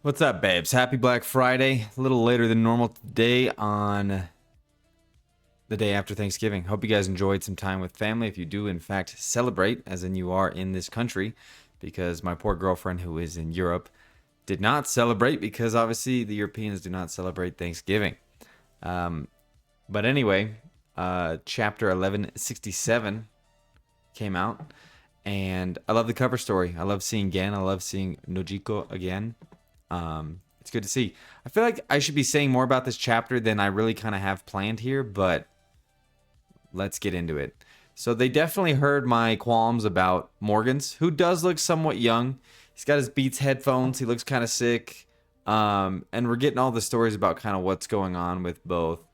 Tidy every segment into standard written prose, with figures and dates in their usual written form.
What's up, babes? Happy Black Friday. A little later than normal today on the day after Thanksgiving. Hope you guys enjoyed some time with family. If you do, in fact, celebrate, as in you are in this country, because my poor girlfriend who is in Europe did not celebrate because obviously the Europeans do not celebrate Thanksgiving. But anyway, chapter 1167 came out, and I love the cover story. I love seeing Gen. I love seeing Nojiko again. It's good to see. I feel like I should be saying more about this chapter than I really kind of have planned here, but let's get into it. So they definitely heard my qualms about Morgans, who does look somewhat young. He's got his Beats headphones. He looks kind of sick. And we're getting all the stories about kind of what's going on with both.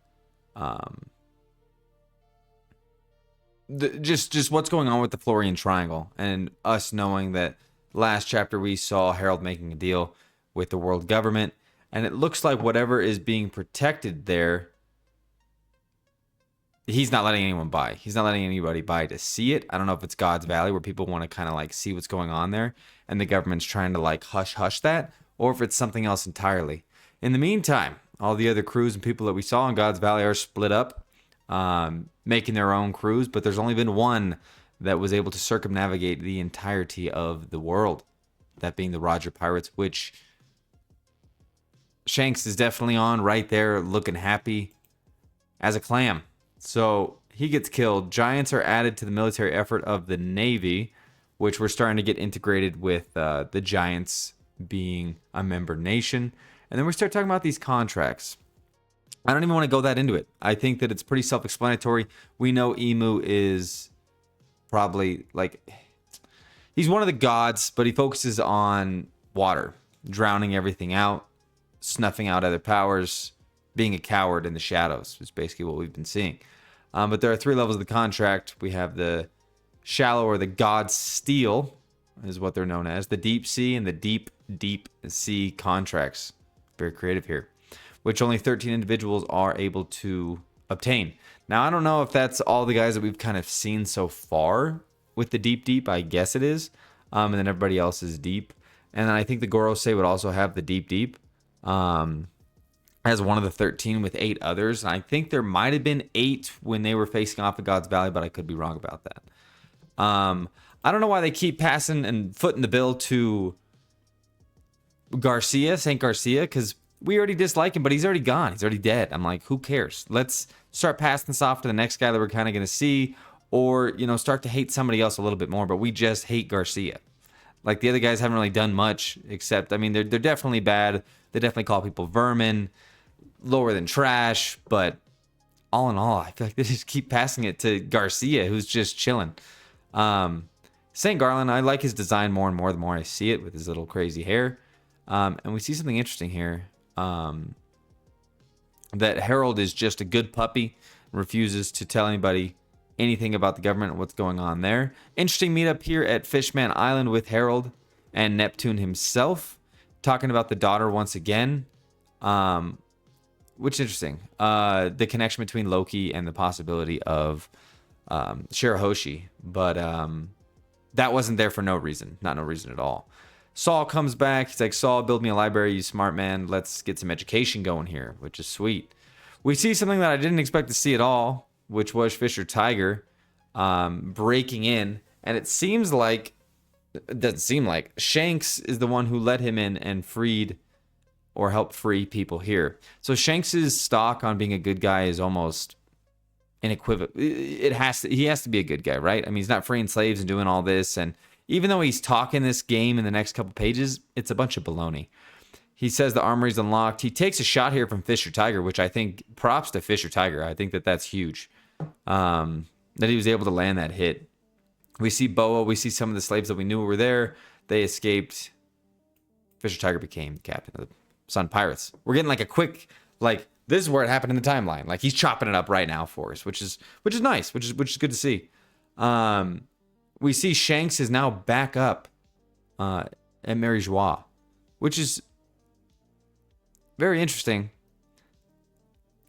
Just what's going on with the Florian Triangle, and us knowing that last chapter we saw Harold making a deal with the world government, and it looks like whatever is being protected there, he's not letting anyone buy. He's not letting anybody buy to see it. I don't know if it's God's Valley where people want to kind of like see what's going on there, and the government's trying to like hush that, or if it's something else entirely. In the meantime, all the other crews and people that we saw in God's Valley are split up, making their own crews, but there's only been one that was able to circumnavigate the entirety of the world, that being the Roger Pirates, which Shanks is definitely on right there, looking happy as a clam. So he gets killed. Giants are added to the military effort of the Navy, which we're starting to get integrated with the Giants being a member nation. And then we start talking about these contracts. I don't even want to go that into it. I think that it's pretty self-explanatory. We know Emu is probably like, he's one of the gods, but he focuses on water, drowning everything out, snuffing out other powers, being a coward in the shadows is basically what we've been seeing. But there are three levels of the contract. We have the shallow, or the God Steel is what they're known as, the deep sea, and the deep sea contracts. Very creative here, which only 13 individuals are able to obtain. Now, I don't know if that's all the guys that we've kind of seen so far with the deep. I guess it is. And then everybody else is deep. And then I think the Gorosei would also have the deep. As one of the 13 with 8 others. And I think there might have been 8 when they were facing off at God's Valley, but I could be wrong about that. I don't know why they keep passing and footing the bill to Saint Garcia, because we already dislike him, but he's already gone. He's already dead. I'm like, who cares? Let's start passing this off to the next guy that we're kind of going to see, or, start to hate somebody else a little bit more, but we just hate Garcia. Like, the other guys haven't really done much, except, I mean, they're definitely bad. They definitely call people vermin, lower than trash, but all in all, I feel like they just keep passing it to Garcia, who's just chilling. St. Garland, I like his design more and more the more I see it, with his little crazy hair. And we see something interesting here. That Harold is just a good puppy, refuses to tell anybody anything about the government and what's going on there. Interesting meetup here at Fishman Island with Harold and Neptune himself, talking about the daughter once again. Which is interesting. The connection between Loki and the possibility of Shirahoshi. But that wasn't there for no reason. Not no reason at all. Saul comes back. He's like, Saul, build me a library, you smart man. Let's get some education going here, which is sweet. We see something that I didn't expect to see at all, which was Fisher Tiger breaking in. And it doesn't seem like, Shanks is the one who let him in and freed or helped free people here. So Shanks's stock on being a good guy is almost unequivocal. He has to be a good guy, right? I mean, he's not freeing slaves and doing all this, and even though he's talking this game in the next couple pages, it's a bunch of baloney. He says the armory's unlocked. He takes a shot here from Fisher Tiger, which I think, props to Fisher Tiger. I think that's huge. That he was able to land that hit. We see Boa. We see some of the slaves that we knew were there. They escaped. Fisher Tiger became the captain of the Sun Pirates. We're getting like a quick, like, this is where it happened in the timeline. Like, he's chopping it up right now for us, which is nice, which is good to see. We see Shanks is now back up at Mary Joie, which is very interesting.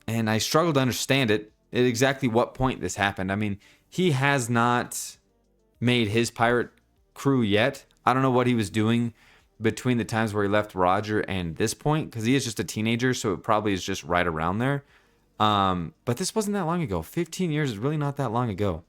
And I struggle to understand it, at exactly what point this happened. I mean, he has not made his pirate crew yet. I don't know what he was doing between the times where he left Roger and this point, because he is just a teenager, so it probably is just right around there. But this wasn't that long ago. 15 years is really not that long ago.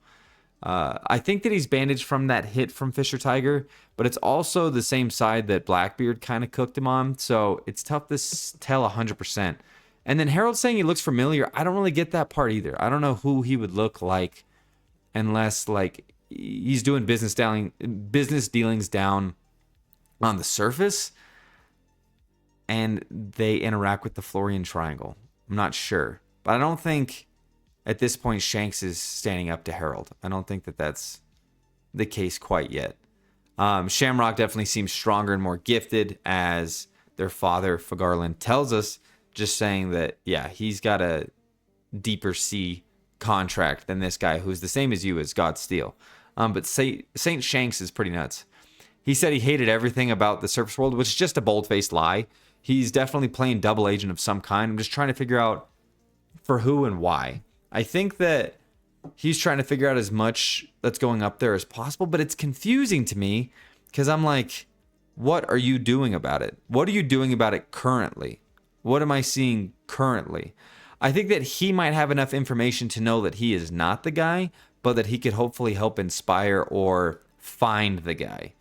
I think that he's bandaged from that hit from Fisher Tiger, but it's also the same side that Blackbeard kind of cooked him on, so it's tough to tell 100%. And then Harold saying he looks familiar, I don't really get that part either. I don't know who he would look like unless like he's doing business dealings down on the surface and they interact with the Florian Triangle. I'm not sure, but I don't think at this point Shanks is standing up to Harold. I don't think that that's the case quite yet. Shamrock definitely seems stronger and more gifted, as their father Fagarland tells us, just saying that, yeah, he's got a deeper sea contract than this guy who's the same as you as God Steel. But Saint Shanks is pretty nuts. He said he hated everything about the surface world, which is just a bold-faced lie. He's definitely playing double agent of some kind. I'm just trying to figure out for who and why. I think that he's trying to figure out as much that's going up there as possible, but it's confusing to me because I'm like, what are you doing about it? What are you doing about it currently? What am I seeing currently? I think that he might have enough information to know that he is not the guy, but that he could hopefully help inspire or find the guy,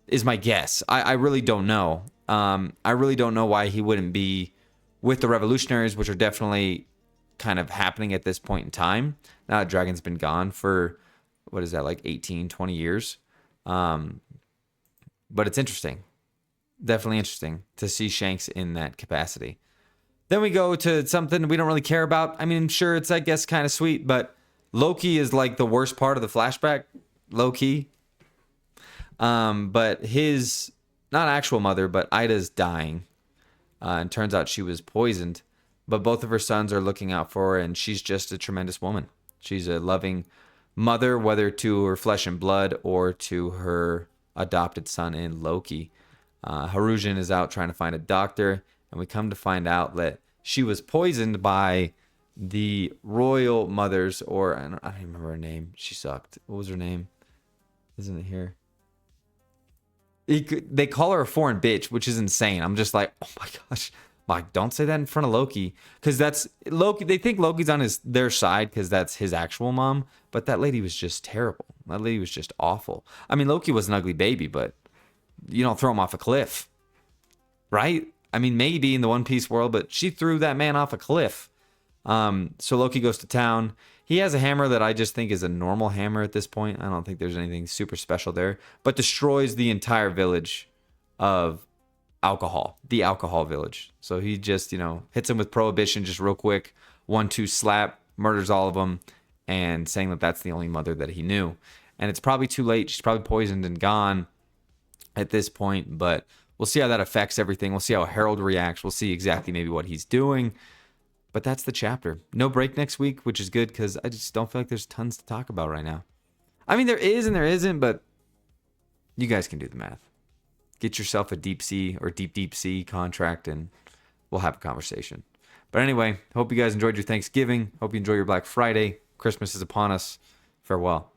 is my guess. I really don't know. I really don't know why he wouldn't be with the Revolutionaries, which are definitely kind of happening at this point in time. Now that Dragon's been gone for, what is that, like 18, 20 years? But it's interesting. Definitely interesting to see Shanks in that capacity. Then we go to something we don't really care about. I mean, sure, it's, I guess, kind of sweet, but Loki is like the worst part of the flashback, low-key. But his, not actual mother, but Ida's dying. And turns out she was poisoned. But both of her sons are looking out for her, and she's just a tremendous woman. She's a loving mother, whether to her flesh and blood or to her adopted son in Loki. Harujan is out trying to find a doctor, and we come to find out that she was poisoned by the royal mothers, or I don't even remember her name. She sucked. What was her name? Isn't it here? They call her a foreign bitch, which is insane. I'm just like, oh my gosh. Like, don't say that in front of Loki, because that's Loki. They think Loki's on their side because that's his actual mom, but that lady was just terrible. That lady was just awful. I mean, Loki was an ugly baby, but you don't throw him off a cliff, right? I mean, maybe in the One Piece world, but she threw that man off a cliff. So Loki goes to town. He has a hammer that I just think is a normal hammer at this point. I don't think there's anything super special there, but destroys the entire village of the alcohol village. So he just, hits him with prohibition just real quick. 1-2 slap, murders all of them, and saying that that's the only mother that he knew. And it's probably too late. She's probably poisoned and gone at this point, but we'll see how that affects everything. We'll see how Harold reacts. We'll see exactly maybe what he's doing. But that's the chapter. No break next week, which is good because I just don't feel like there's tons to talk about right now. I mean, there is and there isn't, but you guys can do the math. Get yourself a deep sea or deep sea contract and we'll have a conversation. But anyway, hope you guys enjoyed your Thanksgiving. Hope you enjoy your Black Friday. Christmas is upon us. Farewell.